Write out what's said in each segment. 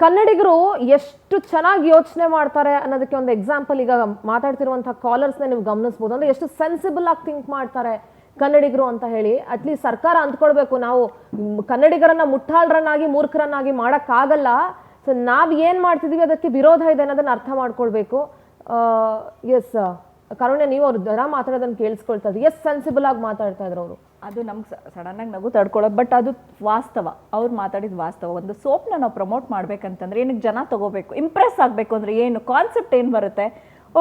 ಕನ್ನಡಿಗರು ಎಷ್ಟು ಚೆನ್ನಾಗಿ ಯೋಚನೆ ಮಾಡ್ತಾರೆ ಅನ್ನೋದಕ್ಕೆ ಒಂದು ಎಕ್ಸಾಂಪಲ್ ಈಗ ಮಾತಾಡ್ತಿರುವಂತಹ ಕಾಲರ್ಸ್ನ ನೀವು ಗಮನಿಸಬಹುದು. ಅಂದ್ರೆ ಎಷ್ಟು ಸೆನ್ಸಿಬಲ್ ಆಗಿ ಥಿಂಕ್ ಮಾಡ್ತಾರೆ ಕನ್ನಡಿಗರು ಅಂತ ಹೇಳಿ. ಅಟ್ಲೀಸ್ಟ್ ಸರ್ಕಾರ ಅಂದ್ಕೊಳ್ಬೇಕು, ನಾವು ಕನ್ನಡಿಗರನ್ನ ಮುಟ್ಟಾಳ್ರನ್ನಾಗಿ ಮೂರ್ಖರನ್ನಾಗಿ ಮಾಡೋಕ್ಕಾಗಲ್ಲ. ಸೊ ನಾವ್ ಏನ್ ಮಾಡ್ತಿದೀವಿ ಅದಕ್ಕೆ ವಿರೋಧ ಇದೆ ಅನ್ನೋದನ್ನ ಅರ್ಥ ಮಾಡ್ಕೊಳ್ಬೇಕು. ಎಸ್ ಕರುಣೆ, ನೀವು ಅವ್ರ ದರ ಮಾತಾಡೋದನ್ನ ಕೇಳಿಸ್ಕೊಳ್ತಾ ಇದ್ರಿ. ಎಸ್ ಸೆನ್ಸಿಬಲ್ ಆಗಿ ಮಾತಾಡ್ತಾ ಇದ್ರು ಅವರು. ಅದು ನಮ್ಗೆ ಸಡನ್ ಆಗಿ ನಗು ತಡ್ಕೊಳ್ಳೋದು, ಬಟ್ ಅದು ವಾಸ್ತವ. ಅವ್ರು ಮಾತಾಡಿದ ವಾಸ್ತವ. ಒಂದು ಸೋಪ್ನ ನಾವು ಪ್ರಮೋಟ್ ಮಾಡ್ಬೇಕಂತಂದ್ರೆ ಏನಕ್ಕೆ ಜನ ತಗೋಬೇಕು, ಇಂಪ್ರೆಸ್ ಆಗಬೇಕು ಅಂದ್ರೆ ಏನು ಕಾನ್ಸೆಪ್ಟ್ ಏನು ಬರುತ್ತೆ?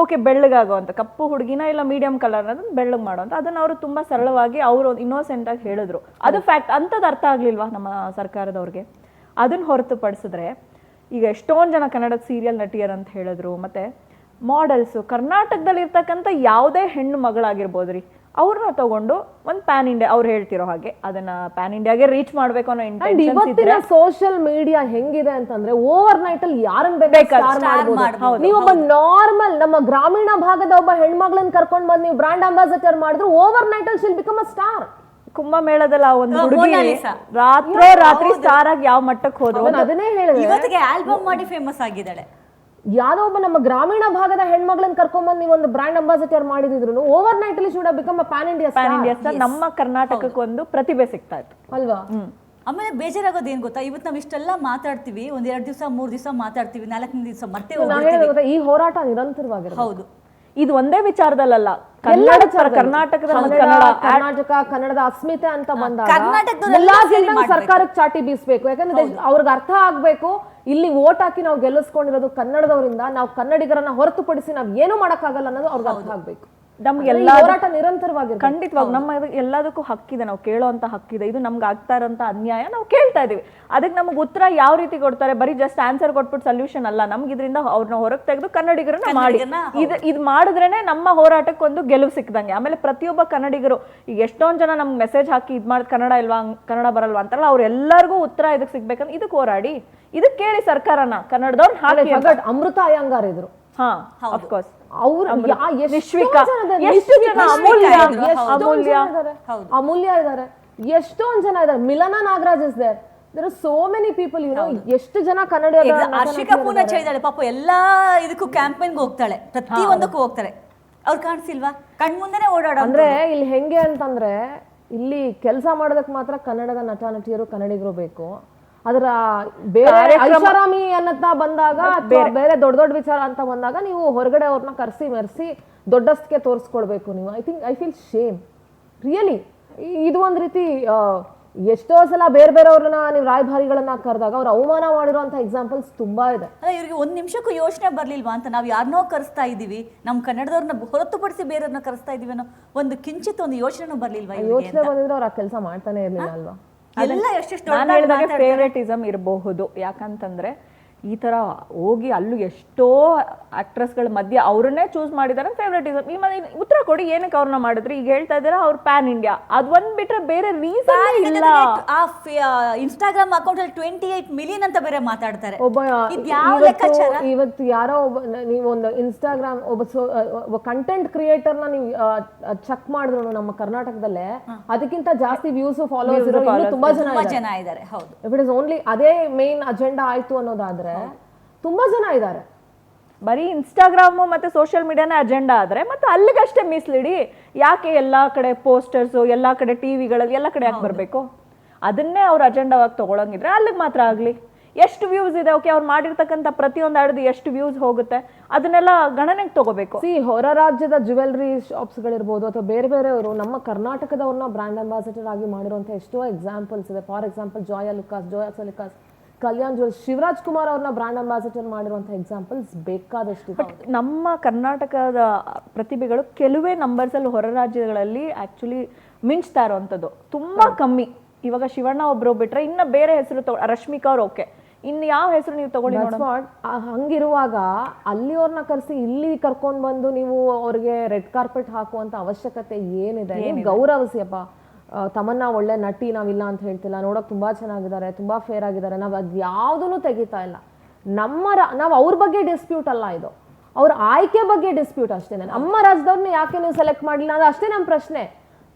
ಓಕೆ, ಬೆಳ್ಳಗಾಗೋ ಅಂತ ಕಪ್ಪು ಹುಡುಗಿನ ಇಲ್ಲ ಮೀಡಿಯಂ ಕಲರ್ ಅದನ್ನ ಬೆಳ್ಳಗೆ ಮಾಡೋ ಅಂತ, ಅದನ್ನ ಅವರು ತುಂಬಾ ಸರಳವಾಗಿ ಅವರು ಇನ್ನೋಸೆಂಟ್ ಆಗಿ ಹೇಳಿದ್ರು. ಅದು ಫ್ಯಾಕ್ಟ್. ಅಂಥದ್ದು ಅರ್ಥ ಆಗ್ಲಿಲ್ವಾ ನಮ್ಮ ಸರ್ಕಾರದವ್ರಿಗೆ? ಅದನ್ನ ಹೊರತುಪಡಿಸಿದ್ರೆ ಈಗ ಎಷ್ಟೊಂದು ಜನ ಕನ್ನಡದ ಸೀರಿಯಲ್ ನಟಿಯರ್ ಅಂತ ಹೇಳಿದ್ರು, ಮತ್ತೆ ಮಾಡೆಲ್ಸು, ಕರ್ನಾಟಕದಲ್ಲಿ ಇರ್ತಕ್ಕಂಥ ಯಾವುದೇ ಹೆಣ್ಣು ಮಗಳಾಗಿರ್ಬೋದ್ರಿ, ಅವ್ರನ್ನ ತಗೊಂಡು ಒಂದು ಪ್ಯಾನ್ ಇಂಡಿಯಾ, ಅವ್ರು ಹೇಳ್ತಿರೋ ಹಾಗೆ ಅದನ್ನ ಪ್ಯಾನ್ ಇಂಡಿಯಾಗೆ ರೀಚ್ ಮಾಡ್ಬೇಕು ಅನ್ನೋ ಇಂಟೆನ್ಷನ್ ಇದ್ರೆ. ಸೋಷಿಯಲ್ ಮೀಡಿಯಾ ಹೆಂಗಿದೆ ಅಂತಂದ್ರೆ ಓವರ್ ನೈಟ್ ಅಲ್ಲಿ ಯಾರನ್ನ ಬೇಕಾದ್ರೂ ನೀವು ಒಬ್ಬ ನಾರ್ಮಲ್ ನಮ್ಮ ಗ್ರಾಮೀಣ ಭಾಗದ ಒಬ್ಬ ಹೆಣ್ಮಗಳನ್ನ ಕರ್ಕೊಂಡ್ ಬಂದು ನೀವು ಬ್ರಾಂಡ್ ಅಂಬಾಸಿಡರ್ ಮಾಡಿದ್ರು ಓವರ್ ನೈಟ್ ಅಲ್ಲಿ ಶಿಲ್ ಬಿಕಮ್ ಅ ಸ್ಟಾರ್. ಕುಂಭಮೇಳದಲ್ಲಿ ಆ ಒಂದು ಹುಡುಗಿ ರಾತ್ರಿ ಸ್ಟಾರ್ ಆಗಿ ಯಾವ ಮಟ್ಟಕ್ಕೆ ಹೋದ್ರು ಅದನ್ನೇ ಹೇಳಿದ್ರೆ ಇವತ್ತಿಗೆ ಆಲ್ಬಮ್ ಮಾಡಿ ಫೇಮಸ್ ಆಗಿದ್ದಾಳೆ. ಯಾವ್ದೋ ಒಬ್ಬ ನಮ್ಮ ಗ್ರಾಮೀಣ ಭಾಗದ ಹೆಣ್ಮಗಳನ್ನ ಕರ್ಕೊಂಡ್ಬಂದು ನೀವು ಒಂದು ಬ್ರಾಂಡ್ ಅಂಬಾಸಿಡರ್ ಮಾಡಿದ್ರು ಓವರ್ ನೈಟ್ ಅಲ್ಲಿ should become PAN India star. ನಮ್ಮ ಕರ್ನಾಟಕಕ್ಕೆ ಒಂದು ಪ್ರತಿಭೆ ಸಿಗ್ತಾ ಇತ್ತು ಅಲ್ವಾ? ಆಮೇಲೆ ಬೇಜಾರಾಗೋದು ಏನ್ ಗೊತ್ತಾ, ಇವತ್ತು ನಾವು ಇಷ್ಟೆಲ್ಲ ಮಾತಾಡ್ತೀವಿ, ಒಂದ್ 2 ದಿವಸ 3 ದಿವಸ ಮಾತಾಡ್ತೀವಿ, 4ನೇ ದಿವಸ ಮತ್ತೆ ಈ ಹೋರಾಟ ನಿರಂತರವಾಗಿರುತ್ತೆ. ಹೌದು, ಇದು ಒಂದೇ ವಿಚಾರದಲ್ಲ. ಕನ್ನಡದ ಅಸ್ಮಿತೆ ಅಂತ ಬಂದಾಗ ಸರ್ಕಾರಕ್ಕೆ ಚಾಟಿ ಬೀಸ್ಬೇಕು. ಯಾಕಂದ್ರೆ ಅವ್ರಿಗೆ ಅರ್ಥ ಆಗ್ಬೇಕು, ಇಲ್ಲಿ ವೋಟ್ ಹಾಕಿ ನಾವು ಗೆಲ್ಲಿಸ್ಕೊಂಡಿರೋದು ಕನ್ನಡದವರಿಂದ, ನಾವು ಕನ್ನಡಿಗರನ್ನ ಹೊರತುಪಡಿಸಿ ನಾವ್ ಏನು ಮಾಡಕ್ಕಾಗಲ್ಲ ಅನ್ನೋದು ಅವ್ರಿಗೆ ಅರ್ಥ ಆಗ್ಬೇಕು. ನಮ್ಗೆಲ್ಲ ಹೋರಾಟ ನಿರಂತರವಾಗಿ ಖಂಡಿತವಾಗಿ ನಮ್ಮ ಎಲ್ಲದಕ್ಕೂ ಹಕ್ಕಿದೆ, ನಾವು ಕೇಳೋಂತ ಹಕ್ಕಿದೆ. ಇದು ನಮ್ಗೆ ಆಗ್ತಾ ಇರೋಂಥ ಅನ್ಯಾಯ ನಾವು ಕೇಳ್ತಾ ಇದೀವಿ. ಅದಕ್ಕೆ ನಮ್ಗೆ ಉತ್ತರ ಯಾವ ರೀತಿ ಕೊಡ್ತಾರೆ? ಬರೀ ಜಸ್ಟ್ ಆನ್ಸರ್ ಕೊಟ್ಬಿಟ್ಟು ಸೊಲ್ಯೂಷನ್ ಅಲ್ಲ. ನಮ್ಗೆ ಇದರಿಂದ ಅವ್ರನ್ನ ಹೊರಗೆ ತೆಗೆದು ಕನ್ನಡಿಗರನ್ನ ಮಾಡಿ ಇದು ಮಾಡಿದ್ರೇನೆ ನಮ್ಮ ಹೋರಾಟಕ್ಕೆ ಒಂದು ಗೆಲುವು ಸಿಕ್ಕದಂಗೆ. ಆಮೇಲೆ ಪ್ರತಿಯೊಬ್ಬ ಕನ್ನಡಿಗರು ಈಗ ಎಷ್ಟೊಂದು ಜನ ನಮ್ಗೆ ಮೆಸೇಜ್ ಹಾಕಿ ಇದ್ ಮಾಡಿ ಕನ್ನಡ ಇಲ್ವಾ, ಕನ್ನಡ ಬರಲ್ವಾ ಅಂತಾರಲ್ಲ, ಅವ್ರೆಲ್ಲರಿಗೂ ಉತ್ತರ ಇದಕ್ಕೆ ಸಿಗ್ಬೇಕಂದ್ರೆ ಇದಕ್ಕೆ ಹೋರಾಡಿ, ಇದಕ್ಕೆ ಕೇಳಿ ಸರ್ಕಾರನ ಕನ್ನಡದವ್ರು ಹಾಕಿ. ಅಮೃತ ಅಯ್ಯಂಗಾರ್ ಇದ್ರು. ಹಾ, ಆಫ್ ಕೋರ್ಸ್. ಅಮೂಲ್ಯ ಇದಾರೆ, ಎಷ್ಟೊಂದ್ ಜನ ಇದಾರೆ. Milana Nagaraj is there. There are so many people, you know. ಎಷ್ಟು ಜನ ಕನ್ನಡ. ಹರ್ಷಿಕಾ ಪೂರ್ಣಚ ಇದ್ದಾಳೆ ಪಾಪ, ಎಲ್ಲಾ ಇದಕ್ಕೂ ಕ್ಯಾಂಪೇನ್ಗೆ ಹೋಗ್ತಾಳೆ, ಪ್ರತಿ ಒಂದಕ್ಕೂ ಹೋಗ್ತಾರೆ. ಅವ್ರು ಕಾಣಿಸಿಲ್ವಾ? ಕಣ್ಮುಂದೆನೆ ಓಡಾಡ. ಅಂದ್ರೆ ಇಲ್ಲಿ ಹೆಂಗೆ ಅಂತಂದ್ರೆ, ಇಲ್ಲಿ ಕೆಲಸ ಮಾಡೋದಕ್ಕೆ ಮಾತ್ರ ಕನ್ನಡದ ನಟ ನಟಿಯರು ಕನ್ನಡಿಗರು ಬೇಕು. ಅದರ ಬೇರೆ ಐಷಾರಾಮಿ ಅನ್ನತ್ತ ಬಂದಾಗ, ಬೇರೆ ದೊಡ್ಡ ದೊಡ್ಡ ವಿಚಾರ ಅಂತ ಬಂದಾಗ ನೀವು ಹೊರಗಡೆ ಅವ್ರನ್ನ ಕರೆಸಿ ಮೆರೆಸಿ ದೊಡ್ಡಷ್ಟಕ್ಕೆ ತೋರಿಸ್ಕೊಳ್ಬೇಕು ನೀವು. I feel shame really. ಇದು ಒಂದ್ ರೀತಿ ಎಷ್ಟೋ ಸಲ ಬೇರೆ ಬೇರೆಯವ್ರನ್ನ ನೀವು ರಾಯಭಾರಿಗಳನ್ನ ಕರೆದಾಗ ಅವ್ರು ಅವಮಾನ ಮಾಡಿರುವಂತ ಎಕ್ಸಾಂಪಲ್ಸ್ ತುಂಬಾ ಇದೆ. ಇವ್ರಿಗೆ ಒಂದ್ ನಿಮಿಷಕ್ಕೂ ಯೋಚನೆ ಬರ್ಲಿಲ್ವಾ ಅಂತ, ನಾವ್ ಯಾರನ್ನೋ ಕರೆಸ್ತಾ ಇದೀವಿ, ನಮ್ ಕನ್ನಡದವ್ರನ್ನ ಹೊರತುಪಡಿಸಿ ಬೇರೆಯವ್ರನ್ನ ಕರೆಸ್ತಾ ಇದೀವಿ ಅನ್ನೋ ಒಂದು ಕಿಂಚಿತ್ ಒಂದು ಯೋಚನೆ ಬರ್ಲಿಲ್ವಾ? ಯೋಚನೆ ಬಂದಿದ್ರೆ ಅವ್ರು ಆ ಕೆಲಸ ಮಾಡ್ತಾನೆ ಇರ್ಲಿಲ್ಲ ಅಲ್ವಾ? ಫೇವರೇಟಿಸಮ್ ಇರಬಹುದು. ಯಾಕಂತಂದ್ರೆ ಈ ತರ ಹೋಗಿ ಅಲ್ಲೂ ಎಷ್ಟೋ ಆಕ್ಟ್ರೆಸ್ಗಳ ಮಧ್ಯೆ ಅವ್ರನ್ನೇ ಚೂಸ್ ಮಾಡಿದಾರೆ ಫೇವರೇಟಿಸಮ್. ಈ ಉತ್ತರ ಕೊಡಿ, ಏನಕ್ಕೆ ಅವ್ರನ್ನ ಮಾಡಿದ್ರಿ? ಈಗ ಹೇಳ್ತಾ ಇದಾರೆ ಅವ್ರ ಪ್ಯಾನ್ ಇಂಡಿಯಾ, ಅದ್ ಒಂದ್ ಬಿಟ್ರೆ ಬೇರೆ ರೀಸನ್ ಇಲ್ಲ. ಇನ್ಸ್ಟಾಗ್ರಾಮ್ ಅಕೌಂಟ್ ಅಲ್ಲಿ 28 ಮಿಲಿಯನ್ ಅಂತ ಬೇರೆ ಮಾತಾಡ್ತಾರೆ. ಇವತ್ತು ಯಾರೋ ಒಬ್ಬ, ನೀವು ಒಂದು ಇನ್ಸ್ಟಾಗ್ರಾಮ್ ಒಬ್ಬ ಕಂಟೆಂಟ್ ಕ್ರಿಯೇಟರ್ನ ನೀವು ಚೆಕ್ ಮಾಡಿದ್ರು ನಮ್ಮ ಕರ್ನಾಟಕದಲ್ಲೇ ಅದಕ್ಕಿಂತ ಜಾಸ್ತಿ ವ್ಯೂಸ್ ಫಾಲೋವರ್ಸ್ ಇರೋ ತುಂಬಾ ಜನ ಇದ್ದಾರೆ. ಇಫ್ ಇಟ್ ಇಸ್ ಓನ್ಲಿ ಅದೇ ಮೇನ್ ಅಜೆಂಡಾ ಆಯ್ತು ಅನ್ನೋದಾದ್ರೆ ತುಂಬಾ ಜನ ಇದ್ದಾರೆ. ಬರೀ ಇನ್ಸ್ಟಾಗ್ರಾಮ್ ಮತ್ತೆ ಸೋಷಿಯಲ್ ಮೀಡಿಯಾನ ಅಜೆಂಡಾ ಆದ್ರೆ ಮತ್ತೆ ಅಲ್ಲಿಗಷ್ಟೇ ಮೀಸಲಿಡಿ. ಯಾಕೆ ಎಲ್ಲಾ ಕಡೆ ಪೋಸ್ಟರ್ಸ್, ಎಲ್ಲಾ ಕಡೆ ಟಿವಿಗಳಲ್ಲಿ ಎಲ್ಲಾ ಕಡೆ ಯಾಕೆ ಬರ್ಬೇಕು? ಅದನ್ನೇ ಅವ್ರ ಅಜೆಂಡಾವಾಗಿ ತಗೊಳಂಗಿದ್ರೆ ಅಲ್ಲಿಗೆ ಮಾತ್ರ ಆಗ್ಲಿ. ಎಷ್ಟು ವ್ಯೂಸ್ ಇದೆ, ಓಕೆ, ಅವ್ರು ಮಾಡಿರ್ತಕ್ಕಂಥ ಪ್ರತಿಯೊಂದು ಆಡೋದು ಎಷ್ಟು ವ್ಯೂಸ್ ಹೋಗುತ್ತೆ, ಅದನ್ನೆಲ್ಲ ಗಣನೆಗೆ ತಗೋಬೇಕು. ಹೊರ ರಾಜ್ಯದ ಜ್ಯುವೆಲ್ರಿ ಶಾಪ್ಸ್ ಗಳಿರ್ಬೋದು ಅಥವಾ ಬೇರೆ ಬೇರೆಯವರು ನಮ್ಮ ಕರ್ನಾಟಕದವ್ರನ್ನ ಬ್ರಾಂಡ್ ಅಂಬಾಸಿಡರ್ ಆಗಿ ಮಾಡಿರುವಂತ ಎಷ್ಟೋ ಎಕ್ಸಾಂಪಲ್ಸ್ ಇದೆ. For example Joyalukkas, Kalyan jewels, Shivaraj Kumar ಅವ್ರನ್ನ ಬ್ರಾಂಡ್ ಅಂಬಾಸಿಡರ್ ಮಾಡಿರುವಂತ ಎಕ್ಸಾಂಪಲ್ಸ್ ಬೇಕಾದಷ್ಟು. ನಮ್ಮ ಕರ್ನಾಟಕದ ಪ್ರತಿಭೆಗಳು ಕೆಲವೇ ನಂಬರ್ಸ್ ಅಲ್ಲಿ ಹೊರ ರಾಜ್ಯಗಳಲ್ಲಿ ಆಕ್ಚುಲಿ ಮಿಂಚ್ತಾ ಇರೋವಂಥದ್ದು ತುಂಬಾ ಕಮ್ಮಿ. ಇವಾಗ ಶಿವಣ್ಣ ಒಬ್ರು ಬಿಟ್ರೆ ಇನ್ನ ಬೇರೆ ಹೆಸರು ರಶ್ಮಿಕಾ ಅವ್ರು ಓಕೆ, ಇನ್ನು ಯಾವ ಹೆಸರು ನೀವು ತಗೊಳ್ಳಿ. ಹಂಗಿರುವಾಗ ಅಲ್ಲಿ ಅವ್ರನ್ನ ಕರೆಸಿ ಇಲ್ಲಿ ಕರ್ಕೊಂಡ್ ಬಂದು ನೀವು ಅವ್ರಿಗೆ ರೆಡ್ ಕಾರ್ಪೆಟ್ ಹಾಕುವಂತ ಅವಶ್ಯಕತೆ ಏನಿದೆ? ಗೌರವಿಸಿಯಪ್ಪ. ತಮನ್ನ ಒಳ್ಳೆ ನಟಿ, ನಾವಿಲ್ಲ ಅಂತ ಹೇಳ್ತಿಲ್ಲ, ನೋಡಕ್ ತುಂಬಾ ಚೆನ್ನಾಗಿದ್ದಾರೆ, ತುಂಬಾ ಫೇರ್ ಆಗಿದ್ದಾರೆ, ನಾವ್ ಅದ್ ಯಾವ್ದನ್ನು ತೆಗಿತಾ ಇಲ್ಲ. ನಾವ್ ಅವ್ರ ಬಗ್ಗೆ ಡಿಸ್ಪ್ಯೂಟ್ ಅಲ್ಲ ಇದು, ಅವ್ರ ಆಯ್ಕೆ ಬಗ್ಗೆ ಡಿಸ್ಪ್ಯೂಟ್ ಅಷ್ಟೇನೆ. ನಮ್ಮ ರಾಜ್ಯದವ್ರನ್ನ ಯಾಕೆ ನೀವು ಸೆಲೆಕ್ಟ್ ಮಾಡ್ಲಿಲ್ಲ ಅಂದ್ರೆ ಅಷ್ಟೇ ನಮ್ ಪ್ರಶ್ನೆ.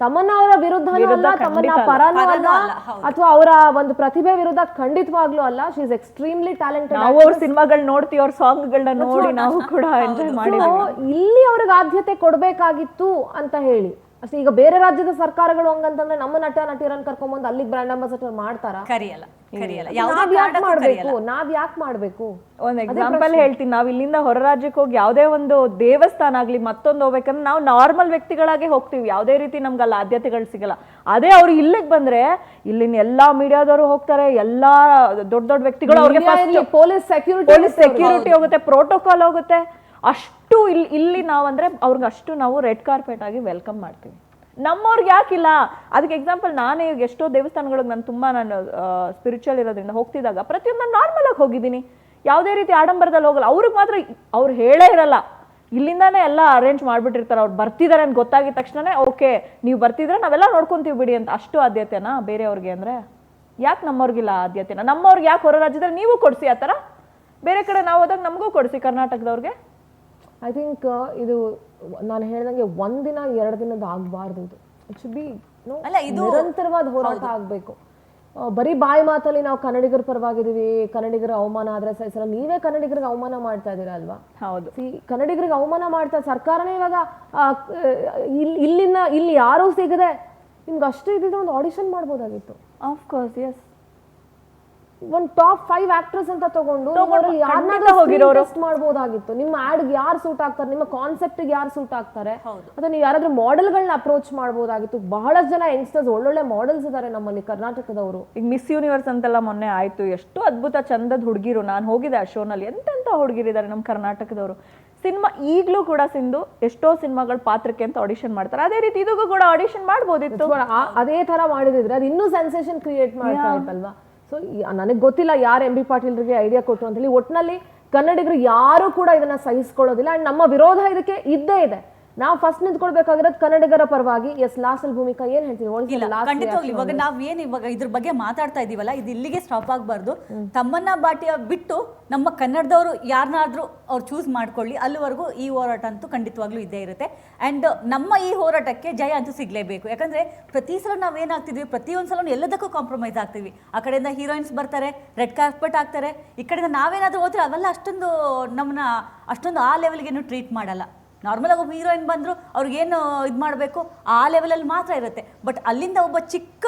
ತಮನ್ನಾ ಅವರ ವಿರುದ್ಧನೂ ಅಲ್ಲ, ತಮನ್ನಾ ಪರನೂ ಅಲ್ಲ, ಅಥವಾ ಅವರ ಒಂದು ಪ್ರತಿಭೆ ವಿರುದ್ಧ ಖಂಡಿತವಾಗ್ಲೂ ಅಲ್ಲ. She is extremely talented. ನಾವು ಅವ್ರ ಸಿನಿಮಾಗಳು ನೋಡ್ತೀವಿ, ಅವ್ರ ಸಾಂಗ್ಗಳನ್ನ ನೋಡಿ ನಾವು ಕೂಡ ಎಂಜಾಯ್ ಮಾಡಿದ್ದೀವಿ. ಇಲ್ಲಿ ಅವ್ರಿಗೆ ಆದ್ಯತೆ ಕೊಡ್ಬೇಕಾಗಿತ್ತು ಅಂತ ಹೇಳಿ ಅಷ್ಟೇ. ಈಗ ಬೇರೆ ರಾಜ್ಯದ ಸರ್ಕಾರಗಳು ಹಂಗಂತಂದ್ರೆ ನಮ್ಮ ನಟ ನಟಿಯರನ್ನ ಕರ್ಕೊಂಡ್ಬಂದು ಅಲ್ಲಿಗೆ ಬ್ರ್ಯಾಂಡ್ ಅಂಬಾಸಡರ್ ಮಾಡ್ತಾರ? ಕರಿಯಲ್ಲ. ನಾವ್ ಯಾಕೆ ಮಾಡ್ಬೇಕು? ಒಂದ್ ಎಕ್ಸಾಂಪಲ್ ಹೇಳ್ತೀನಿ. ನಾವ್ ಇಲ್ಲಿಂದ ಹೊರ ರಾಜ್ಯಕ್ಕೆ ಹೋಗಿ ಯಾವ್ದೇ ಒಂದು ದೇವಸ್ಥಾನ ಆಗ್ಲಿ ಮತ್ತೊಂದು ಹೋಗ್ಬೇಕಂದ್ರೆ ನಾವು ನಾರ್ಮಲ್ ವ್ಯಕ್ತಿಗಳಾಗೆ ಹೋಗ್ತೀವಿ, ಯಾವ್ದೇ ರೀತಿ ನಮ್ಗೆ ಅಲ್ಲಿ ಆದ್ಯತೆಗಳು ಸಿಗಲ್ಲ. ಅದೇ ಅವ್ರು ಇಲ್ಲಿಗೆ ಬಂದ್ರೆ ಇಲ್ಲಿನ ಎಲ್ಲಾ ಮೀಡಿಯಾದವರು ಹೋಗ್ತಾರೆ, ಎಲ್ಲಾ ದೊಡ್ಡ ದೊಡ್ಡ ವ್ಯಕ್ತಿಗಳು ಅವ್ರಿಗೆ ಪೊಲೀಸ್ ಸೆಕ್ಯೂರಿಟಿ ಹೋಗುತ್ತೆ, ಪ್ರೋಟೋಕಾಲ್ ಹೋಗುತ್ತೆ. ಅಷ್ಟು ಇಲ್ಲಿ ನಾವಂದ್ರೆ ಅವ್ರಿಗೆ ಅಷ್ಟು ನಾವು ರೆಡ್ ಕಾರ್ಪೆಟ್ ಆಗಿ ವೆಲ್ಕಮ್ ಮಾಡ್ತೀವಿ. ನಮ್ಮವ್ರಿಗೆ ಯಾಕಿಲ್ಲ? ಅದಕ್ಕೆ ಎಕ್ಸಾಂಪಲ್ ನಾನೇ ಈಗ ಎಷ್ಟೋ ದೇವಸ್ಥಾನಗಳಿಗೆ ನಾನು ಸ್ಪಿರಿಚುವಲ್ ಇರೋದ್ರಿಂದ ಹೋಗ್ತಿದ್ದಾಗ ಪ್ರತಿಯೊಂದು ನಾನು ನಾರ್ಮಲ್ ಆಗಿ ಹೋಗಿದ್ದೀನಿ, ಯಾವುದೇ ರೀತಿ ಆಡಂಬರದಲ್ಲಿ ಹೋಗಲ್ಲ. ಅವ್ರಿಗೆ ಮಾತ್ರ ಅವ್ರು ಹೇಳೇ ಇರಲ್ಲ, ಇಲ್ಲಿಂದಾನೇ ಎಲ್ಲ ಅರೇಂಜ್ ಮಾಡ್ಬಿಟ್ಟಿರ್ತಾರೆ. ಅವ್ರು ಬರ್ತಿದ್ದಾರೆ ಅಂತ ಗೊತ್ತಾಗಿದ ತಕ್ಷಣ ಓಕೆ ನೀವು ಬರ್ತಿದ್ರೆ ನಾವೆಲ್ಲ ನೋಡ್ಕೊಂತೀವಿ ಬಿಡಿ ಅಂತ. ಅಷ್ಟು ಆದ್ಯತೆನಾ ಬೇರೆಯವ್ರಿಗೆ? ಅಂದ್ರೆ ಯಾಕೆ ನಮ್ಮವ್ರಿಗಿಲ್ಲ ಆದ್ಯತೆನ? ನಮ್ಮವ್ರಿಗೆ ಯಾಕೆ ಹೊರ ರಾಜ್ಯದಲ್ಲಿ ನೀವು ಕೊಡಿಸಿ ಆ ಥರ? ಬೇರೆ ಕಡೆ ನಾವು ಹೋದಾಗ ನಮಗೂ ಕೊಡಿಸಿ ಕರ್ನಾಟಕದವ್ರಿಗೆ. ಐ ಥಿಂಕ್ ಇದು ನಾನು ಹೇಳ್ದಂಗೆ ಒಂದಿನ 2 ದಿನದ ಆಗಬಾರ್ದು. ಇದು ಇಟ್ ಶುಡ್ ಬಿ ನಿರಂತರವಾದ ಹೋರಾಟ ಆಗಬೇಕು. ಬರೀ ಬಾಯಿ ಮಾತಲ್ಲಿ ನಾವು ಕನ್ನಡಿಗರ ಪರವಾಗಿದ್ದೀವಿ, ಕನ್ನಡಿಗರ ಅವಮಾನ ಆದ್ರೆ ಸಹಿಸಲ್ಲ. ನೀವೇ ಕನ್ನಡಿಗರಿಗೆ ಅವಮಾನ ಮಾಡ್ತಾ ಇದ್ದೀರಾ ಅಲ್ವಾ? ಹೌದು, ಕನ್ನಡಿಗರಿಗೆ ಅವಮಾನ ಮಾಡ್ತಾ ಸರ್ಕಾರನೇ ಇವಾಗ ಇಲ್ಲಿ ಯಾರೂ ಸಿಗದೆ ನಿಮ್ಗೆ ಅಷ್ಟು ಇದ್ದಿದ್ರೆ ಒಂದು ಆಡಿಷನ್ ಮಾಡ್ಬೋದಾಗಿತ್ತು. Of course, yes. ಒಂದು ಟಾಪ್ 5 ಆಕ್ಟರ್ಸ್ ಅಂತ ತಗೊಂಡು ಮಾಡ್ಬೋದಾಗಿತ್ತು. ನಿಮ್ಮ ಆಡ್ಗೆ ಯಾರು ಸೂಟ್ ಆಗ್ತಾರೆ, ನಿಮ್ಮ ಕಾನ್ಸೆಪ್ಟ್ಗೆ ಯಾರು ಸೂಟ್ ಆಗ್ತಾರೆ, ಅಥವಾ ನೀವು ಯಾರಾದ್ರೂ ಮಾಡೆಲ್ಗಳನ್ನ ಅಪ್ರೋಚ್ ಮಾಡ್ಬೋದಾಗಿತ್ತು. ಬಹಳಷ್ಟು ಜನ ಯಂಗ್ಸ್ಟರ್ಸ್ ಒಳ್ಳೊಳ್ಳೆ ಮಾಡೆಲ್ಸ್ ಇದ್ದಾರೆ ನಮ್ಮಲ್ಲಿ ಕರ್ನಾಟಕದವರು. ಈಗ ಮಿಸ್ ಯೂನಿವರ್ಸ್ ಅಂತೆಲ್ಲ ಮೊನ್ನೆ ಆಯ್ತು, ಎಷ್ಟು ಅದ್ಭುತ ಚಂದದ ಹುಡುಗಿರು. ನಾನು ಹೋಗಿದ್ದೆ ಆ ಶೋನಲ್ಲಿ, ಎಂತೆಂತ ಹುಡುಗಿರಿದ್ದಾರೆ ನಮ್ಮ ಕರ್ನಾಟಕದವರು. ಸಿನಿಮಾ ಈಗಲೂ ಕೂಡ ಸಿಂಧು ಎಷ್ಟೋ ಸಿನಿಮಾಗಳ ಪಾತ್ರಕ್ಕೆ ಅಂತ ಆಡಿಷನ್ ಮಾಡ್ತಾರೆ. ಅದೇ ರೀತಿ ಇದಕ್ಕೂ ಕೂಡ ಆಡಿಷನ್ ಮಾಡ್ಬೋದಿತ್ತು. ಅದೇ ತರ ಮಾಡಿದ್ರೆ ಅದು ಇನ್ನೂ ಸೆನ್ಸೇಷನ್ ಕ್ರಿಯೇಟ್ ಮಾಡ್ತಾ ಇತ್ತಲ್ವಾ? ಸೊ ನನಗೆ ಗೊತ್ತಿಲ್ಲ ಯಾರು ಎಂ ಬಿ ಪಾಟೀಲ್ರಿಗೆ ಐಡಿಯಾ ಕೊಟ್ಟರು ಅಂತ ಹೇಳಿ. ಒಟ್ಟಿನಲ್ಲಿ ಕನ್ನಡಿಗರು ಯಾರು ಕೂಡ ಇದನ್ನ ಸಹಿಸ್ಕೊಳ್ಳೋದಿಲ್ಲ. ಅಂಡ್ ನಮ್ಮ ವಿರೋಧ ಇದಕ್ಕೆ ಇದ್ದೇ ಇದೆ. ನಾವು ಫಸ್ಟ್ ನಿಂತ್ಕೊಳ್ಬೇಕಾಗಿರೋದು ಕನ್ನಡಿಗರ ಪರವಾಗಿ. ಎಸ್, ಲಾಸ್ಟ್ ಅಲ್ಲಿ ಭೂಮಿಕಾ ಏನ್ ಹೇಳ್ತೀವಿ? ಖಂಡಿತವಾಗ್ಲಿ ಇವಾಗ ನಾವೇನು ಇವಾಗ ಇದ್ರ ಬಗ್ಗೆ ಮಾತಾಡ್ತಾ ಇದೀವಲ್ಲ, ಇದು ಇಲ್ಲಿಗೆ ಸ್ಟಾಪ್ ಆಗಬಾರ್ದು. ತಮ್ಮನ್ನ ಬಾಟಿಯ ಬಿಟ್ಟು ನಮ್ಮ ಕನ್ನಡದವರು ಯಾರನ್ನಾದ್ರೂ ಅವ್ರು ಚೂಸ್ ಮಾಡ್ಕೊಳ್ಳಿ, ಅಲ್ಲಿವರೆಗೂ ಈ ಹೋರಾಟ ಅಂತೂ ಖಂಡಿತವಾಗ್ಲೂ ಇದ್ದೇ ಇರುತ್ತೆ. ಆ್ಯಂಡ್ ನಮ್ಮ ಈ ಹೋರಾಟಕ್ಕೆ ಜಯ ಅಂತೂ ಸಿಗಲೇಬೇಕು. ಯಾಕಂದ್ರೆ ಪ್ರತಿ ಸಲ ನಾವೇನಾಗ್ತಿದ್ವಿ, ಪ್ರತಿಯೊಂದು ಎಲ್ಲದಕ್ಕೂ ಕಾಂಪ್ರಮೈಸ್ ಆಗ್ತೀವಿ. ಆ ಕಡೆಯಿಂದ ಹೀರೋಯಿನ್ಸ್ ಬರ್ತಾರೆ, ರೆಡ್ ಕಾರ್ಪೆಟ್ ಆಗ್ತಾರೆ, ಈ ಕಡೆಯಿಂದ ನಾವೇನಾದ್ರೂ ಹೋದ್ರೆ ಅವೆಲ್ಲ ಅಷ್ಟೊಂದು ಆ ಲೆವೆಲ್ಗೇನು ಟ್ರೀಟ್ ಮಾಡಲ್ಲ. ನಾರ್ಮಲ್ ಆಗಿ ಒಬ್ಬ ಹೀರೋಯಿನ್ ಬಂದ್ರು ಅವ್ರಿಗೇನು ಇದು ಮಾಡಬೇಕು ಆ ಲೆವೆಲಲ್ಲಿ ಮಾತ್ರ ಇರುತ್ತೆ. ಬಟ್ ಅಲ್ಲಿಂದ ಒಬ್ಬ ಚಿಕ್ಕ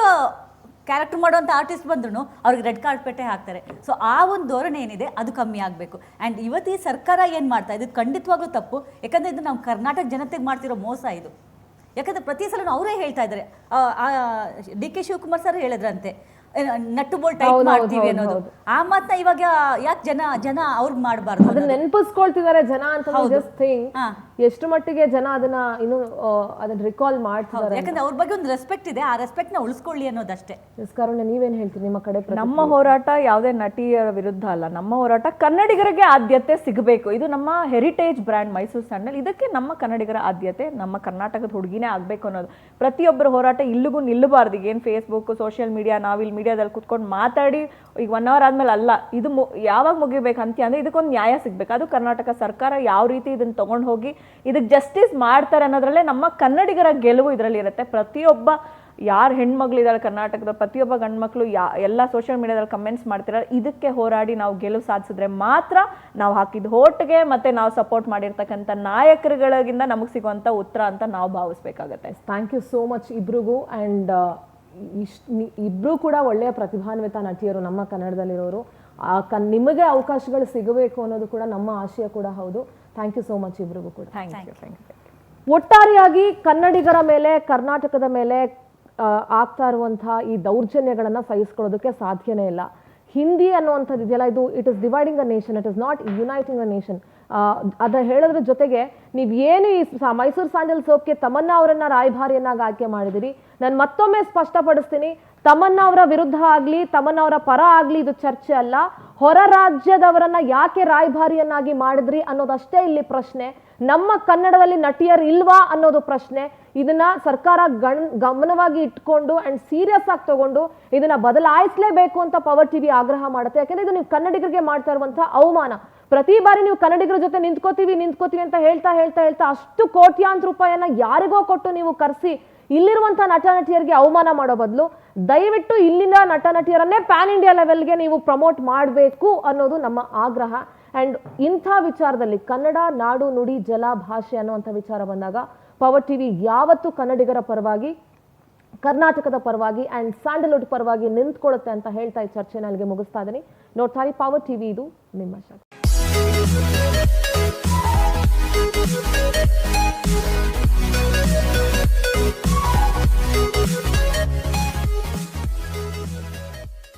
ಕ್ಯಾರೆಕ್ಟರ್ ಮಾಡುವಂಥ ಆರ್ಟಿಸ್ಟ್ ಬಂದ್ರು ಅವ್ರಿಗೆ ರೆಡ್ ಕಾರ್ಪೆಟೇ ಹಾಕ್ತಾರೆ. ಸೊ ಆ ಒಂದು ಧೋರಣೆ ಏನಿದೆ ಅದು ಕಮ್ಮಿ ಆಗಬೇಕು. ಆ್ಯಂಡ್ ಇವತ್ತು ಈ ಸರ್ಕಾರ ಏನು ಮಾಡ್ತಾ ಇದು ಖಂಡಿತವಾಗ್ಲೂ ತಪ್ಪು. ಯಾಕಂದರೆ ಇದು ನಮ್ಮ ಕರ್ನಾಟಕ ಜನತೆಗೆ ಮಾಡ್ತಿರೋ ಮೋಸ ಇದು. ಯಾಕಂದರೆ ಪ್ರತಿ ಸಲ ಅವರೇ ಹೇಳ್ತಾ ಇದ್ದಾರೆ, ಡಿ ಕೆ ಶಿವಕುಮಾರ್ ಸರ್ ಹೇಳಿದ್ರಂತೆ ನಟ್ಟು ಬೋಲ್ಟ್ ಟೈಪ್ ಮಾಡ್ತೀವಿ ಅನ್ನೋದು. ಆ ಮಾತನ್ನ ಇವಾಗ ಯಾಕೆ ಜನ ಅವ್ರಿಗೆ ಮಾಡಬಾರ್ದು? ಅದನ್ನ ನೆನಪಿಸ್ಕೊಳ್ತಿದ್ದಾರೆ ಜನ ಅಂತ. ಜಸ್ಟ್ ಥಿಂಕ್ ಎಷ್ಟು ಮಟ್ಟಿಗೆ ಜನ ಅದನ್ನ ಇನ್ನು ಅದನ್ನ ರಿಕಾಲ್ ಮಾಡ್ತಿದ್ದಾರೆ. ಯಾಕಂದ್ರೆ ಅವ್ರ ಬಗ್ಗೆ ಒಂದು ರೆಸ್ಪೆಕ್ಟ್ ಇದೆ, ಆ ರೆಸ್ಪೆಕ್ಟ್ ನ ಉಳಿಸ್ಕೊಳ್ಳಿ ಅನ್ನೋದಷ್ಟೇ. ಕಾರಣ ನೀವೇನ್ ಹೇಳ್ತೀರಿ ನಿಮ್ಮ ಕಡೆ? ನಮ್ಮ ಹೋರಾಟ ಯಾವುದೇ ನಟಿಯರ ವಿರುದ್ಧ ಅಲ್ಲ. ನಮ್ಮ ಹೋರಾಟ ಕನ್ನಡಿಗರಿಗೆ ಆದ್ಯತೆ ಸಿಗಬೇಕು. ಇದು ನಮ್ಮ ಹೆರಿಟೇಜ್ ಬ್ರ್ಯಾಂಡ್ ಮೈಸೂರು ಸ್ಯಾಂಡಲ್. ಇದಕ್ಕೆ ನಮ್ಮ ಕನ್ನಡಿಗರ ಆದ್ಯತೆ, ನಮ್ಮ ಕರ್ನಾಟಕದ ಹುಡುಗಿನೇ ಆಗ್ಬೇಕು ಅನ್ನೋದು ಪ್ರತಿಯೊಬ್ಬರ ಹೋರಾಟ. ಇಲ್ಲಿಗೂ ನಿಲ್ಲಬಾರ್ದು. ಏನು ಫೇಸ್ಬುಕ್, ಸೋಷಿಯಲ್ ಮೀಡಿಯಾ, ನಾವಿಲ್ಲಿ ಮೀಡಿಯಾದಲ್ಲಿ ಕುತ್ಕೊಂಡು ಮಾತಾಡಿ ಈಗ 1 hour ಆದ್ಮೇಲೆ ಅಲ್ಲ, ಇದು ಯಾವಾಗ ಮುಗಿಬೇಕು ಅಂತ ಅಂದ್ರೆ ಇದಕ್ಕೊಂದು ನ್ಯಾಯ ಸಿಗ್ಬೇಕು. ಅದು ಕರ್ನಾಟಕ ಸರ್ಕಾರ ಯಾವ ರೀತಿ ಇದನ್ನ ತಗೊಂಡು ಹೋಗಿ ಇದಕ್ಕೆ ಜಸ್ಟಿಸ್ ಮಾಡ್ತಾರೆ ಅನ್ನೋದ್ರಲ್ಲೇ ನಮ್ಮ ಕನ್ನಡಿಗರ ಗೆಲುವು ಇದರಲ್ಲಿ ಇರುತ್ತೆ. ಪ್ರತಿಯೊಬ್ಬ ಯಾರು ಹೆಣ್ಮಕ್ಳಿದ್ದಾರೆ ಕರ್ನಾಟಕದ ಪ್ರತಿಯೊಬ್ಬ ಗಂಡ್ಮಕ್ಳು ಎಲ್ಲ ಸೋಷಿಯಲ್ ಮೀಡಿಯಾದಲ್ಲಿ ಕಮೆಂಟ್ಸ್ ಮಾಡ್ತಿದ್ದಾರೆ. ಇದಕ್ಕೆ ಹೋರಾಡಿ ನಾವು ಗೆಲುವು ಸಾಧಿಸಿದ್ರೆ ಮಾತ್ರ ನಾವು ಹಾಕಿದ ಹೋಟ್ಗೆ ಮತ್ತೆ ನಾವು ಸಪೋರ್ಟ್ ಮಾಡಿರ್ತಕ್ಕಂಥ ನಾಯಕರುಗಳಿಂದ ನಮಗೆ ಸಿಗುವಂಥ ಉತ್ತರ ಅಂತ ನಾವು ಭಾವಿಸ್ಬೇಕಾಗತ್ತೆ. ಥ್ಯಾಂಕ್ ಯು ಸೋ ಮಚ್ ಇಬ್ರಿಗೂ. ಆ್ಯಂಡ್ ಇಬ್ರು ಕೂಡ ಒಳ್ಳೆಯ ಪ್ರತಿಭಾನ್ವಿತ ನಟಿಯರು ನಮ್ಮ ಕನ್ನಡದಲ್ಲಿರೋರು. ನಿಮಗೆ ಅವಕಾಶಗಳು ಸಿಗಬೇಕು ಅನ್ನೋದು ಕೂಡ ನಮ್ಮ ಆಶಯ ಕೂಡ ಹೌದು. ಥ್ಯಾಂಕ್ ಯು ಸೋ ಮಚ್ ಇಬ್ರಿಗೂ ಕೂಡ. ಒಟ್ಟಾರೆಯಾಗಿ ಕನ್ನಡಿಗರ ಮೇಲೆ, ಕರ್ನಾಟಕದ ಮೇಲೆ ಆಗ್ತಾ ಇರುವಂತಹ ಈ ದೌರ್ಜನ್ಯಗಳನ್ನ ಸಹಿಸ್ಕೊಳ್ಳೋದಕ್ಕೆ ಸಾಧ್ಯನೇ ಇಲ್ಲ. ಹಿಂದಿ ಅನ್ನುವಂಥದ್ದು ಇದೆಯಲ್ಲ, ಇದು it is dividing a nation, it is not uniting a nation. ಅದ ಹೇಳೋದ್ರ ಜೊತೆಗೆ ನೀವು ಏನು ಈ ಮೈಸೂರು ಸ್ಯಾಂಡಲ್ ಸೋಪ್ಗೆ ತಮನ್ನಾ ಅವರನ್ನ ರಾಯಭಾರಿಯನ್ನಾಗಿ ಆಯ್ಕೆ ಮಾಡಿದಿರಿ. ನಾನು ಮತ್ತೊಮ್ಮೆ ಸ್ಪಷ್ಟಪಡಿಸ್ತೀನಿ, ತಮನ್ನಾ ಅವರ ವಿರುದ್ಧ ಆಗಲಿ ತಮನ್ನಾ ಅವರ ಪರ ಆಗಲಿ ಇದು ಚರ್ಚೆ ಅಲ್ಲ. ಹೊರ ರಾಜ್ಯದವರನ್ನ ಯಾಕೆ ರಾಯಭಾರಿಯನ್ನಾಗಿ ಮಾಡಿದ್ರಿ ಅನ್ನೋದಷ್ಟೇ ಇಲ್ಲಿ ಪ್ರಶ್ನೆ. ನಮ್ಮ ಕನ್ನಡದಲ್ಲಿ ನಟಿಯರು ಇಲ್ವಾ ಅನ್ನೋದು ಪ್ರಶ್ನೆ. ಇದನ್ನ ಸರ್ಕಾರ ಗಮನವಾಗಿ ಇಟ್ಕೊಂಡು ಅಂಡ್ ಸೀರಿಯಸ್ ಆಗಿ ತಗೊಂಡು ಇದನ್ನ ಬದಲಾಯಿಸಲೇಬೇಕು ಅಂತ ಪವರ್ ಟಿವಿ ಆಗ್ರಹ ಮಾಡುತ್ತೆ. ಯಾಕಂದ್ರೆ ಇದು ನೀವು ಕನ್ನಡಿಗರಿಗೆ ಮಾಡ್ತಾ ಇರುವಂತಹ ಅವಮಾನ. ಪ್ರತಿ ಬಾರಿ ನೀವು ಕನ್ನಡಿಗರ ಜೊತೆ ನಿಂತ್ಕೋತೀವಿ ಅಂತ ಹೇಳ್ತಾ ಅಷ್ಟು ಕೋಟ್ಯಾಂತರ ರೂಪಾಯಿಯನ್ನ ಯಾರಿಗೋ ಕೊಟ್ಟು ನೀವು ಕರೆಸಿ ಇಲ್ಲಿರುವಂತಹ ನಟ ನಟಿಯರಿಗೆ ಅವಮಾನ ಮಾಡೋ ಬದಲು ದಯವಿಟ್ಟು ಇಲ್ಲಿನ ನಟ ನಟಿಯರನ್ನೇ ಪ್ಯಾನ್ ಇಂಡಿಯಾ ಲೆವೆಲ್ಗೆ ನೀವು ಪ್ರಮೋಟ್ ಮಾಡಬೇಕು ಅನ್ನೋದು ನಮ್ಮ ಆಗ್ರಹ. ಆ್ಯಂಡ್ ಇಂಥ ವಿಚಾರದಲ್ಲಿ ಕನ್ನಡ ನಾಡು ನುಡಿ ಜಲ ಭಾಷೆ ಅನ್ನುವಂಥ ವಿಚಾರ ಬಂದಾಗ ಪವರ್ ಟಿವಿ ಯಾವತ್ತೂ ಕನ್ನಡಿಗರ ಪರವಾಗಿ, ಕರ್ನಾಟಕದ ಪರವಾಗಿ ಆ್ಯಂಡ್ ಸ್ಯಾಂಡಲ್ವುಡ್ ಪರವಾಗಿ ನಿಂತ್ಕೊಳ್ಳುತ್ತೆ ಅಂತ ಹೇಳ್ತಾ ಈ ಚರ್ಚೆನ ಅಲ್ಲಿಗೆ ಮುಗಿಸ್ತಾ ಇದ್ದೀನಿ. ನೋಡ್ತಾರೆ ಪವರ್ ಟಿವಿ, ಇದು ನಿಮ್ಮ ಶಕ್ತಿ.